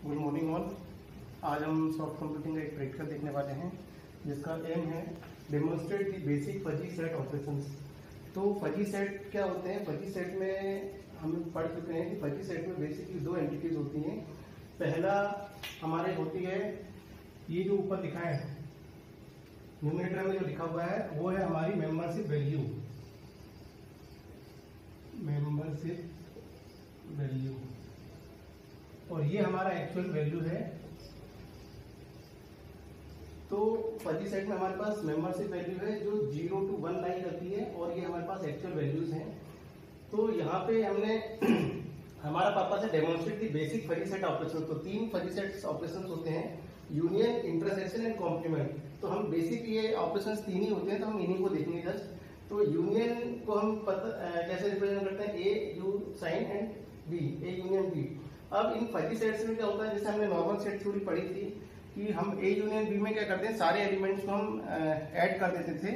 Good morning all. आज हम soft computing का एक प्रैक्टिकल देखने वाले हैं जिसका एम है demonstrate the basic fuzzy set operations. तो फजी सेट क्या होते हैं? फजी सेट में हम पढ़ चुके हैं कि फजी सेट में बेसिकली दो एंटिटीज होती हैं। पहला हमारे होती है ये जो ऊपर लिखा है न्यूमरेटर में जो लिखा हुआ है वो है हमारी मेंबरशिप वैल्यू। और ये हमारा एक्चुअल वैल्यू है। तो फजी सेट में हमारे पास मेंबरशिप वैल्यू है जो 0 to 1 लाई करती है और ये हमारे पास एक्चुअल वैल्यूज हैं। तो यहाँ पे हमने हमारा पर्पस है demonstrate the basic fuzzy set operation. तो तीन फजी सेट ऑपरेशन होते हैं, यूनियन, इंटरसेक्शन एंड कॉम्प्लीमेंट। तो हम बेसिक ये ऑपरेशन तीन ही होते हैं, तो हम इन्हीं को देखेंगे जस्ट। तो यूनियन को हम कैसे रिप्रेजेंट करते हैं? A U sign and B, A union B. अब इन फजी सेट्स में क्या होता है, जैसे हमने नॉर्मल सेट थ्योरी पढ़ी थी कि हम ए यूनियन बी में क्या करते हैं, सारे एलिमेंट्स को हम ऐड कर देते थे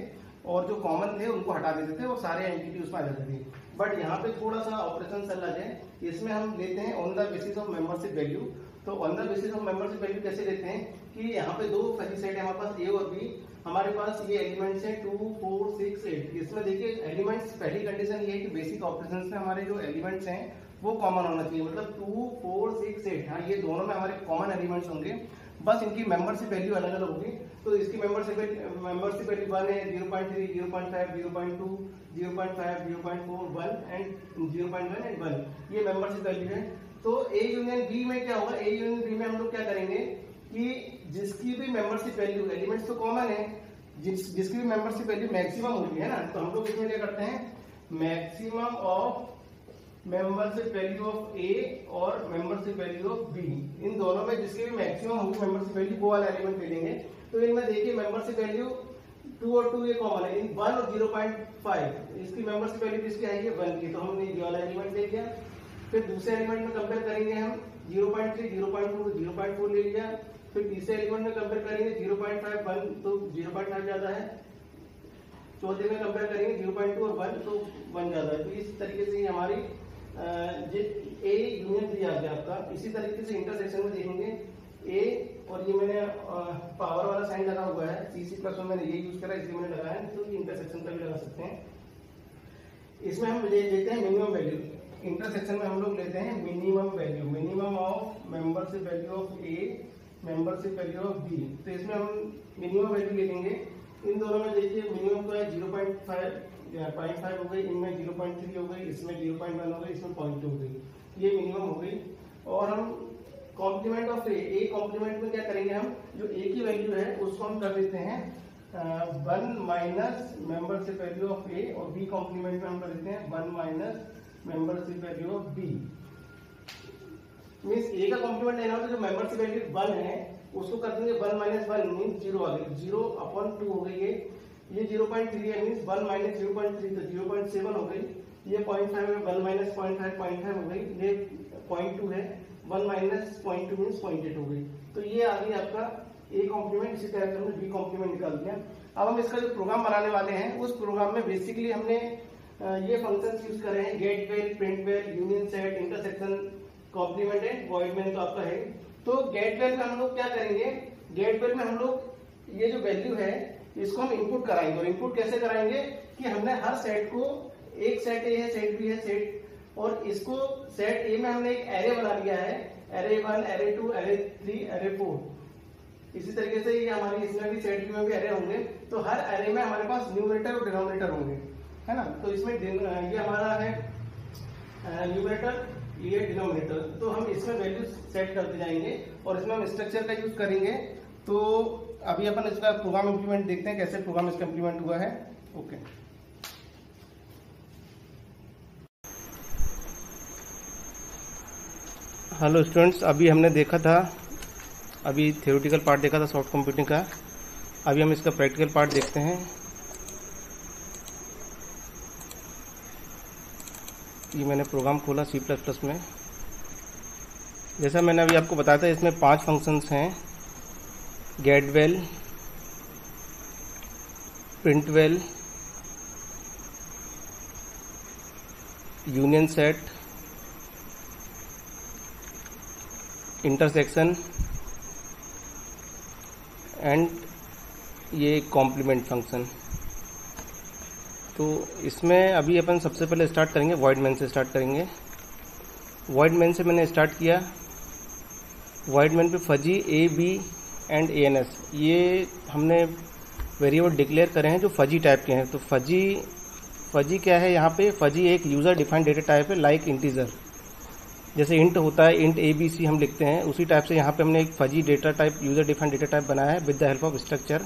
और जो कॉमन थे उनको हटा देते थे और सारे एंटिटी उसमें आ जाती थी। बट यहाँ पे थोड़ा सा ऑपरेशन अलग है। इसमें हम लेते हैं on the basis of membership value. तो on the basis of membership value कैसे लेते हैं कि यहाँ पे दो फजी सेट है हमारे पास, ए और बी। हमारे पास ये एलिमेंट्स है 2, 4, 6, 8। इसमें देखिए एलिमेंट्स, पहली कंडीशन ये है कि बेसिक ऑपरेशंस में हमारे जो एलिमेंट्स हैं वो कॉमन होना चाहिए, मतलब 2, 4, 6, 8। हाँ, ये दोनों में हमारे कॉमन एलिमेंट्स होंगे, बस इनकी मेंबरशिप वैल्यू अलग अलग होगी। तो इसकी मेंबरशिप वैल्यू 1 है, 0.3, 0.5, 0.2, 0.5, 0.4, 1 एंड 0.1 एंड 1। ये मेंबरशिप वैल्यू है। तो ए यूनियन बी में क्या होगा? ए यूनियन बी में हम लोग क्या करेंगे कि जिसकी भी मेंबरशिप वैल्यू, एलिमेंट्स तो कॉमन है, जिसकी भी मेंबरशिप वैल्यू मैक्सिमम होगी, है ना, तो हम लोग इसमें क्या करते हैं, maximum of membership value of A और मेंबरशिप वैल्यू ऑफ बी, इन दोनों में जिसकी भी मैक्सिमम होगी मेंबरशिप वैल्यू वो वाला एलिमेंट ले लेंगे। तो इनमें देखिए मेंबरशिप वैल्यू 2 और 2 ये कॉमन है, इन 1 और 0.5 इसकी मेंबरशिप वैल्यू किसकी आएगी? 1 की। तो हमने ये वाला एलिमेंट ले लिया। फिर दूसरे एलिमेंट में कंपेयर करेंगे हम 0.3, 0.2, 0.4 ले लिया। फिर तीसरे एलिमेंट में कंपेयर करेंगे 0.5, 1 तो 0.5 ज्यादा है। चौथे में कंपेयर करेंगे 0.2 और 1 तो 1 ज्यादा है। तो इस तरीके से हमारी ए यूनियन बी आ गया आपका। इसी तरीके से इंटरसेक्शन में देखेंगे ए, और ये मैंने पावर वाला साइन लगा हुआ है, C++ में मैंने ये यूज करा इसलिए मैंने लगाया, तो इंटरसेक्शन का भी लगा सकते हैं। इसमें हम लेते हैं मिनिमम वैल्यू। इंटरसेक्शन में हम लोग लेते हैं minimum value, minimum of membership value of A, membership value of B. तो इसमें हम मिनिमम वैल्यू ले लेंगे। इन दोनों में देखिए मिनिमम तो है 0.5 हो गई, इनमें 0.3 हो गई, इसमें 0.1 हो गई, इसमें 0.2 हो गई, ये मिनिमम हो गई। और हम कॉम्प्लीमेंट ऑफ ए कॉम्प्लीमेंट में क्या करेंगे, हम जो ए की वैल्यू है उसको हम कर देते हैं 1 minus membership value of A, और बी कॉम्प्लीमेंट में हम कर देते हैं 1 minus membership value of B. Means A का कॉम्प्लीमेंट लेना हो तो जो मेंबरशिप वैल्यू 1 है उसको कर देंगे 1 माइनस 1 मीन्स 0 आ गई, 0/2 हो गई। ये 0.3 है मीन्स 1 माइनस 0.3 तो 0.7 हो गई। ये 0.5 है, 1 माइनस 0.5 हो गई। ये 0.2 है, 1 माइनस 0.2 मीन्स 0.8 हो गई। तो ये आ गई आपका ए कॉम्प्लीमेंट। इसी तरह से हमने बी कॉम्प्लीमेंट निकाल दिया। अब हम इसका जो प्रोग्राम बनाने वाले हैं उस प्रोग्राम में बेसिकली हमने ये फंक्शंस यूज करे हैं, get val, print val, union set, intersection, complement and void main तो आपका है। तो गेट वेल में हम लोग क्या करेंगे, गेट वेल में हम लोग ये जो वैल्यू है इसको हम इनपुट कराएंगे। और इनपुट कैसे कराएंगे कि हमने हर सेट को, एक सेट ए है, सेट बी है, सेट, और इसको सेट ए में हमने एक एरे बना लिया है, एरे 1, एरे 2, एरे 3, एरे 4। इसी तरीके से ये हमारी इसमें भी सेट बी में भी एरे होंगे। तो हर एरे में हमारे पास न्यूमरेटर और डिनोमिनेटर होंगे, है ना। तो इसमें ये हमारा है न्यूमरेटर, ये डिनोमिनेटर। तो हम इसमें वैल्यू सेट करते जाएंगे और इसमें हम स्ट्रक्चर का यूज करेंगे। तो अभी अपन इसका प्रोग्राम इंप्लीमेंट देखते हैं, कैसे प्रोग्राम इसका इंप्लीमेंट हुआ है। ओके, हेलो स्टूडेंट्स, अभी हमने देखा था, अभी थ्योरेटिकल पार्ट देखा था सॉफ्ट कंप्यूटिंग का। अभी हम इसका प्रैक्टिकल पार्ट देखते हैं। ये मैंने प्रोग्राम खोला C++ में। जैसा मैंने अभी आपको बताया था, इसमें 5 फंक्शंस हैं, get val, print val, union set, intersection and ये कॉम्प्लीमेंट फंक्शन। तो इसमें अभी अपन सबसे पहले स्टार्ट करेंगे वॉइड मेन से स्टार्ट करेंगे। वॉइड मेन से मैंने स्टार्ट किया। वॉइड मेन पे fuzzy A B and A N S ये हमने वेरिएबल डिक्लेयर करे हैं जो फजी टाइप के हैं। तो फजी क्या है यहाँ पे? फजी एक यूजर डिफाइंड डेटा टाइप है, लाइक इंटीजर। जैसे इंट होता है, इंट ए बी सी हम लिखते हैं, उसी टाइप से यहाँ पे हमने एक fuzzy data type, user defined data type बनाया है with the help of structure.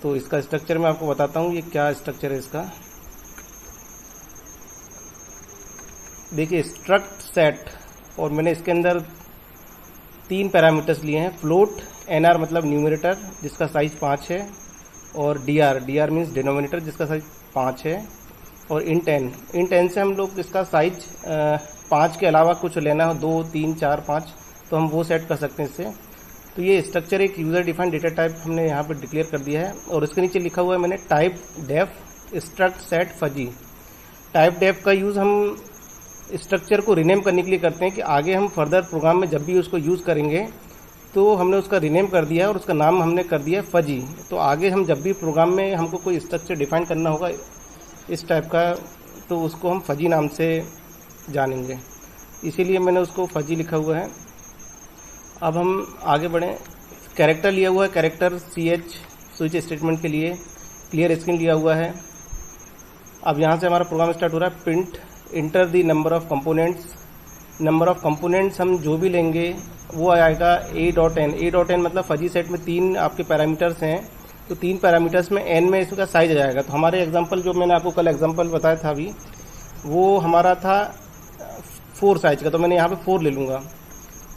तो इसका स्ट्रक्चर मैं आपको बताता हूँ ये क्या स्ट्रक्चर है इसका। देखिए स्ट्रक्ट सेट, और मैंने इसके अंदर 3 पैरामीटर्स लिए हैं। फ्लोट, एनआर मतलब न्यूमरेटर जिसका साइज 5 है, और डीआर मीन्स डिनोमिनेटर जिसका साइज 5 है, और इंट एन से हम लोग इसका साइज 5 के अलावा कुछ लेना हो 2, 3, 4, 5 तो हम वो सेट कर सकते हैं इससे। तो ये स्ट्रक्चर एक यूजर डिफाइंड डेटा टाइप हमने यहाँ पे डिक्लेयर कर दिया है, और इसके नीचे लिखा हुआ है मैंने typedef struct set fuzzy. Typedef का यूज हम स्ट्रक्चर को रिनेम करने के लिए करते हैं कि आगे हम फर्दर प्रोग्राम में जब भी उसको यूज करेंगे तो हमने उसका रिनेम कर दिया है और उसका नाम हमने कर दिया है फजी। तो आगे हम जब भी प्रोग्राम में हमको कोई स्ट्रक्चर डिफाइन करना होगा इस टाइप का तो उसको हम फजी नाम से जानेंगे, इसीलिए मैंने उसको फजी लिखा हुआ है। अब हम आगे बढ़ें। कैरेक्टर लिया हुआ है, कैरेक्टर CH स्विच स्टेटमेंट के लिए, क्लियर स्क्रीन लिया हुआ है। अब यहाँ से हमारा प्रोग्राम स्टार्ट हो रहा है। Print inter the number of components. Number of components हम जो भी लेंगे वो आएगा a.n मतलब फजी सेट में 3 आपके पैरामीटर्स हैं, तो 3 पैरामीटर्स में n में इसका साइज आ जाएगा। तो हमारे एग्जांपल जो मैंने आपको कल एग्जांपल बताया था अभी, वो हमारा था 4 साइज का, तो मैंने यहाँ पे 4 ले लूँगा।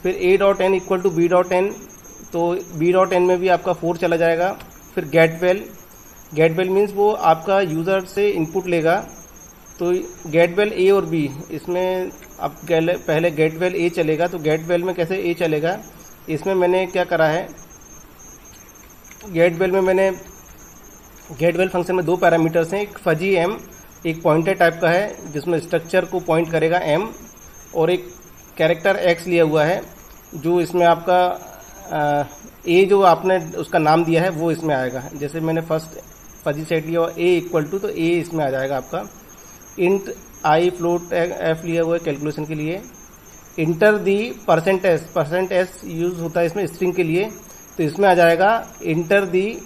फिर a.n इक्वल टू b.n, तो b.n में भी आपका 4 चला जाएगा। फिर गेट वेल मीन्स वो आपका यूज़र से इनपुट लेगा, तो गेट वेल ए और बी, इसमें अब पहले गेट वेल ए चलेगा। तो गेट वेल में कैसे ए चलेगा, इसमें मैंने क्या करा है, गेट वेल फंक्शन में 2 पैरामीटर्स हैं, एक फजी एम, एक पॉइंटर टाइप का है जिसमें स्ट्रक्चर को पॉइंट करेगा एम, और एक कैरेक्टर एक्स लिया हुआ है जो इसमें आपका ए जो आपने उसका नाम दिया है वो इसमें आएगा। जैसे मैंने फर्स्ट फजी सेट लिया और ए इक्वल टू, तो ए इसमें आ जाएगा आपका। इंट आई फ्लोट एफ लिया हुआ है कैलकुलेशन के लिए। इंटर दी परसेंट एस यूज होता है इसमें स्ट्रिंग के लिए, तो इसमें आ जाएगा इंटर दी।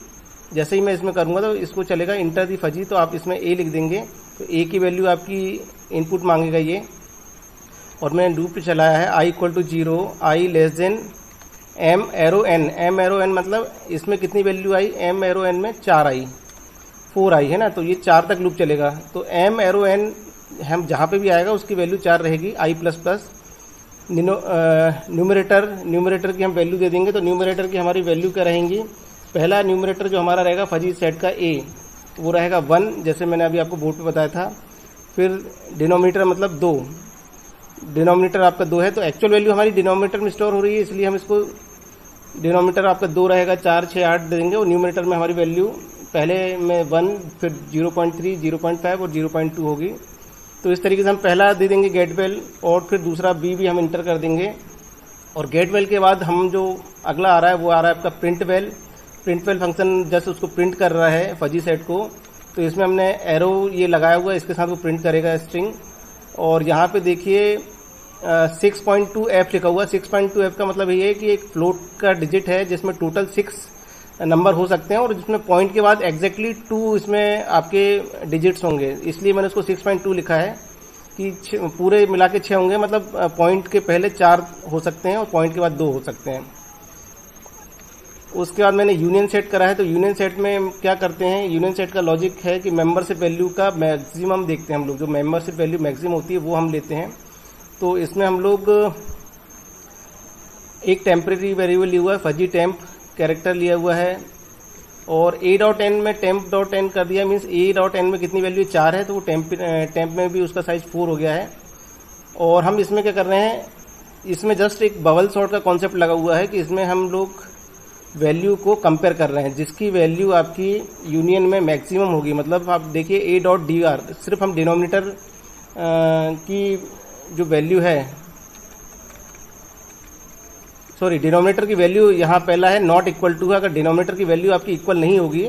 जैसे ही मैं इसमें करूंगा तो इसको चलेगा इंटर दी फजी, तो आप इसमें ए लिख देंगे, तो ए की वैल्यू आपकी इनपुट मांगेगा ये। और मैंने लूप चलाया है i equal to 0, i less than m arrow n मतलब इसमें कितनी वैल्यू आई, एम एरो एन में 4 आई है ना, तो ये 4 तक लूप चलेगा। तो एम एरो एन हम जहाँ पे भी आएगा उसकी वैल्यू 4 रहेगी। आई प्लस प्लस न्यूमरेटर की हम वैल्यू दे देंगे, तो न्यूमरेटर की हमारी वैल्यू क्या रहेंगी, पहला न्यूमरेटर जो हमारा रहेगा फजी सेट का ए, वो रहेगा 1, जैसे मैंने अभी आपको बोर्ड पे बताया था। फिर डिनोमिनेटर मतलब 2, डिनोमिनेटर आपका 2 है, तो एक्चुअल वैल्यू हमारी डिनोमिनेटर में स्टोर हो रही है, इसलिए हम इसको डिनोमिनेटर आपका 2 रहेगा, 4, 6, 8 दे देंगे। और न्यूमरेटर में हमारी वैल्यू पहले में 1, फिर 0.3, 0.5 और 0.2 होगी। तो इस तरीके से हम पहला दे देंगे गेट वेल, और फिर दूसरा बी भी हम इंटर कर देंगे। और गेट वेल के बाद हम जो अगला आ रहा है वो आ रहा है आपका प्रिंट वेल फंक्शन जस्ट उसको प्रिंट कर रहा है फजी सेट को, तो इसमें हमने एरो ये लगाया हुआ है, इसके साथ वो प्रिंट करेगा स्ट्रिंग। और यहाँ पे देखिए 6.2f लिखा हुआ है। 6.2f का मतलब ये है कि एक फ्लोट का डिजिट है जिसमें टोटल 6 नंबर हो सकते हैं, और जिसमें पॉइंट के बाद एग्जैक्टली 2 इसमें आपके डिजिट्स होंगे, इसलिए मैंने उसको 6.2 लिखा है कि पूरे मिला के 6 होंगे, मतलब पॉइंट के पहले 4 हो सकते हैं और पॉइंट के बाद 2 हो सकते हैं। उसके बाद मैंने यूनियन सेट करा है, तो यूनियन सेट में क्या करते हैं, यूनियन सेट का लॉजिक है कि मेंबरशिप वैल्यू का मैक्सिमम देखते हैं हम लोग, जो मेंबरशिप वैल्यू मैक्सिमम होती है वो हम लेते हैं। तो इसमें हम लोग एक टेम्परेरी वेरिएबल लिया हुआ है फजी टेम्प, कैरेक्टर लिया हुआ है, और a.n में temp.n कर दिया, मीन्स a.n में कितनी वैल्यू 4 है, तो वो टेम्प में भी उसका साइज 4 हो गया है। और हम इसमें क्या कर रहे हैं, इसमें जस्ट एक बबल सॉर्ट का कॉन्सेप्ट लगा हुआ है कि इसमें हम लोग वैल्यू को कंपेयर कर रहे हैं, जिसकी वैल्यू आपकी यूनियन में मैक्सिमम होगी। मतलब आप देखिए a.dr, सिर्फ हम डिनोमिनेटर की जो वैल्यू है सॉरी डिनोमिनेटर की वैल्यू यहाँ पहला है नॉट इक्वल टू है। अगर डिनोमिनेटर की वैल्यू आपकी इक्वल नहीं होगी,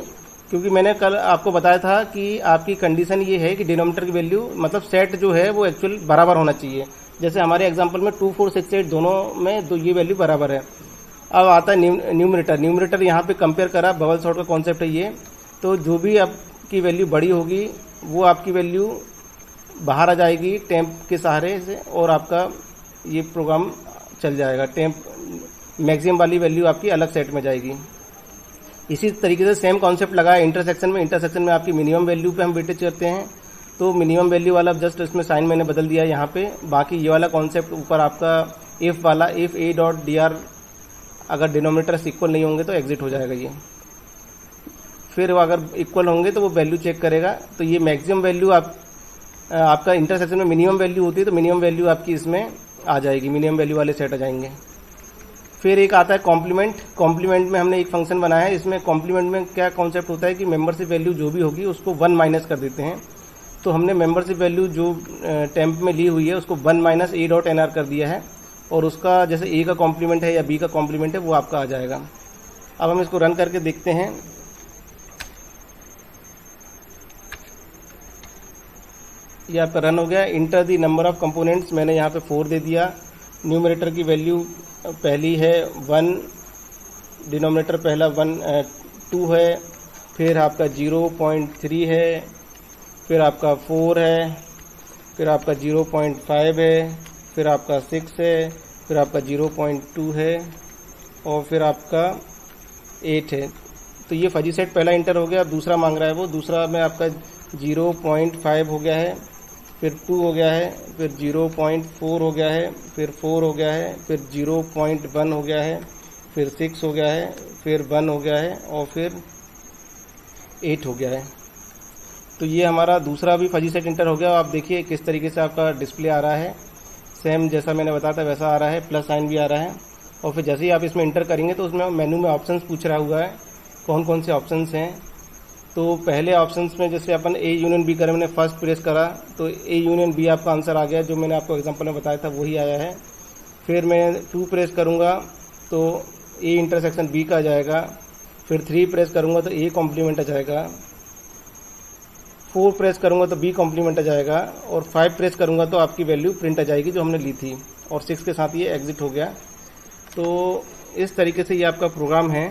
क्योंकि मैंने कल आपको बताया था कि आपकी कंडीशन ये है कि डिनोमिनेटर की वैल्यू मतलब सेट जो है वो एक्चुअल बराबर होना चाहिए। जैसे हमारे एग्जांपल में 2, 4, 6, 8 दोनों में ये वैल्यू बराबर है। अब आता है न्यूमरेटर यहाँ पे कंपेयर करा, बबल सॉर्ट का कॉन्सेप्ट है ये। तो जो भी आपकी वैल्यू बड़ी होगी वो आपकी वैल्यू बाहर आ जाएगी टेम्प के सहारे से, और आपका ये प्रोग्राम चल जाएगा। टेम्प मैक्सिमम वाली वैल्यू आपकी अलग सेट में जाएगी। इसी तरीके से सेम कॉन्सेप्ट लगा है इंटरसेक्शन में। इंटरसेक्शन में आपकी मिनिमम वैल्यू पे हम वेटेज करते हैं, तो मिनिमम वैल्यू वाला जस्ट इसमें साइन मैंने बदल दिया यहाँ पे। बाकी ये वाला कॉन्सेप्ट ऊपर आपका इफ वाला, if A dot D R अगर डिनोमिनेटर्स इक्वल नहीं होंगे तो एग्जिट हो जाएगा ये। फिर अगर इक्वल होंगे तो वो वैल्यू चेक करेगा। तो ये मैक्सिमम वैल्यू आपका इंटरसेक्शन में मिनिमम वैल्यू होती है, तो मिनिमम वैल्यू आपकी इसमें आ जाएगी, मिनिमम वैल्यू वाले सेट आ जाएंगे। फिर एक आता है कॉम्प्लीमेंट। कॉम्प्लीमेंट में हमने एक फंक्शन बनाया है। इसमें कॉम्प्लीमेंट में क्या कॉन्सेप्ट होता है कि मेंबरशिप वैल्यू जो भी होगी उसको 1 माइनस कर देते हैं। तो हमने मेंबरशिप वैल्यू जो टेम्प में ली हुई है उसको 1 minus A dot N R कर दिया है, और उसका जैसे ए का कॉम्प्लीमेंट है या बी का कॉम्प्लीमेंट है वो आपका आ जाएगा। अब हम इसको रन करके देखते हैं। ये आपका रन हो गया। Enter the number of components मैंने यहाँ पे 4 दे दिया। न्यूमरेटर की वैल्यू पहली है 1, डिनोमिनेटर पहला 2 है, फिर आपका 0.3 है, फिर आपका 4 है, फिर आपका 0.5 है, फिर आपका 6 है, फिर आपका 0.2 है, और फिर आपका 8 है। तो ये फजी सेट पहला इंटर हो गया। दूसरा मांग रहा है वो, दूसरा में आपका 0.5 हो गया है, फिर 2 हो गया है, फिर 0.4 हो गया है, फिर 4 हो गया है, फिर 0.1 हो गया है, फिर 6 हो गया है, फिर 1 हो गया है, और फिर 8 हो गया है। तो ये हमारा दूसरा भी फजी सेट इंटर हो गया। आप देखिए किस तरीके से आपका डिस्प्ले आ रहा है, सेम जैसा मैंने बताया था वैसा आ रहा है, प्लस साइन भी आ रहा है। और फिर जैसे ही आप इसमें इंटर करेंगे तो उसमें मेनू में ऑप्शंस पूछ रहा हुआ है कौन कौन से ऑप्शंस हैं। तो पहले ऑप्शंस में जैसे अपन ए यूनियन बी करें, मैंने फर्स्ट प्रेस करा तो ए यूनियन बी आपका आंसर आ गया, जो मैंने आपको एग्जांपल में बताया था वही आया है। फिर मैं 2 प्रेस करूंगा तो ए इंटरसेक्शन बी का आ जाएगा। फिर 3 प्रेस करूंगा तो ए कॉम्प्लीमेंट आ जाएगा। 4 प्रेस करूंगा तो बी कॉम्प्लीमेंट आ जाएगा, और 5 प्रेस करूंगा तो आपकी वैल्यू प्रिंट आ जाएगी जो हमने ली थी, और 6 के साथ ये एग्जिट हो गया। तो इस तरीके से ये आपका प्रोग्राम है।